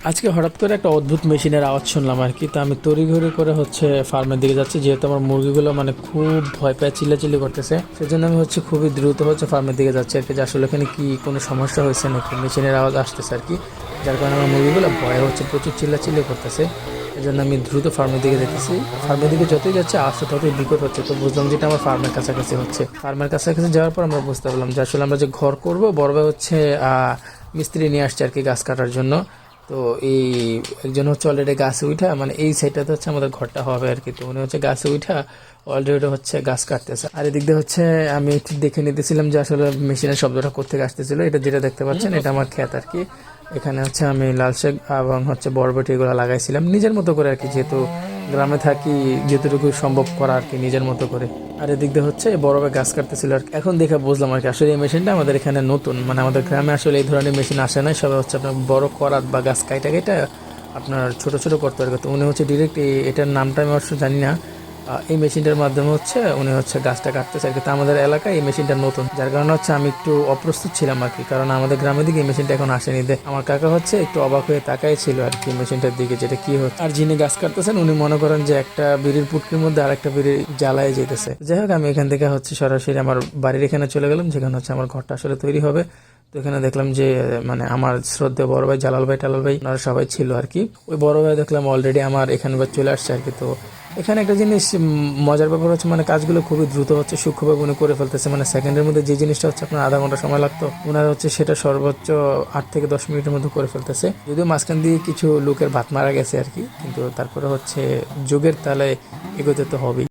আজকে হঠাৎ করে একটা অদ্ভুত মেশিনের আওয়াজ শুনলাম আর কি। তো আমি তড়িঘড়ি করে ফার্মের দিকে যাচ্ছি, যেহেতু আমার মুরগিগুলো খুব ভয় পেয়ে চিল্লাচিল্লি করতেছে। সেজন্য আমি খুবই দ্রুত ফার্মের দিকে যাচ্ছি আর কি, যে আসলে এখানে কি কোনো সমস্যা হয়েছে নাকি, মেশিনের আওয়াজ আসতেছে আর কি, যার কারণে আমার মুরগিগুলো ভয় প্রচুর চিল্লাচিল্লি করতেছে। এই জন্য আমি দ্রুত ফার্মের দিকে যেতেছি। ফার্মের দিকে যতই যাচ্ছে আসতে ততই বিকট হচ্ছে। তো বুঝলাম যেটা আমার ফার্মের কাছাকাছি হচ্ছে। ফার্মের কাছাকাছি যাওয়ার পর আমরা বুঝতে পারলাম যে আসলে আমরা যে ঘর করব, বড় ভাই মিস্ত্রি নিয়ে আসছে আর কি গাছ কাটার জন্য। তো এই একজন অলরেডি গাছে উঠা, এই সাইডটাতে আমাদের ঘরটা হবে আর কি। তো উনি গাছে উঠা অলরেডি গাছ কাটতেছে। আর এদিক দিয়ে আমি একটু দেখে নিতেছিলাম যে আসলে মেশিনের শব্দটা কোথেকে আসতেছিল। এটা যেটা দেখতে পাচ্ছেন এটা আমার ক্ষেত আর কি। এখানে আমি লাল শাক এবং বরবটি এগুলো লাগাইছিলাম নিজের মতো করে আর কি, যেহেতু গ্রামে থাকি, যতটুকু সম্ভব করা আর কি নিজের মতো করে। আর এদিক দিয়ে বড় ভাই গাছ কাটতেছিল আর কি। এখন দেখে বুঝলাম আর কি আসলে এই মেশিনটা আমাদের এখানে নতুন, আমাদের গ্রামে আসলে এই ধরনের মেশিন আসে না। সবাই আপনার বড় করাত বা গাছ কাইটা কেটে আপনার ছোট ছোট করতে পারে। তো উনি ডিরেক্ট এটার নামটা আমি অবশ্য জানি না। এই মেশিনটার মাধ্যমে উনি গাছটা কাটতেছে আর কি। তো আমাদের এলাকায় এই মেশিনটা নতুন, যার কারণে আমি একটু অপ্রস্তুত ছিলাম আর কি, কারণ আমাদের গ্রামের দিকে এই মেশিনটা এখন আসেনি। আমার কাকা একটু অবাক হয়ে তাকাই ছিল আর কি মেশিনটার দিকে, যেটা কি হচ্ছে। আর যিনি গাছ কাটতেছেন উনি মনে করেন যে একটা বিড়ির পুটকির মধ্যে আর একটা বিড়ি জ্বালায় যেতেছে। যাই হোক, আমি এখান থেকে সরাসরি আমার বাড়ির এখানে চলে গেলাম, যেখানে আমার ঘরটা আসলে তৈরি হবে। তো এখানে দেখলাম যে আমার শ্রদ্ধেয় বড় ভাই জালাল ভাই টালাল ভাই ওনারা সবাই ছিল আর কি। ওই বড় ভাই দেখলাম অলরেডি আমার এখানে চলে আসছে আর কি। তো এখানে একটা জিনিস মজার ব্যাপার কাজগুলো খুবই দ্রুত সূক্ষ্মভাবে উনি করে ফেলতেছে। সেকেন্ডের মধ্যে যে জিনিসটা আপনার আধা ঘন্টা সময় লাগতো, ওনার সেটা সর্বোচ্চ 8 থেকে 10 মিনিটের মধ্যে করে ফেলতেছে। যদিও মাঝখান দিয়ে কিছু লোকের ভাত মারা গেছে আর কি, কিন্তু তারপরে যুগের তালে এগোতে তো হবেই।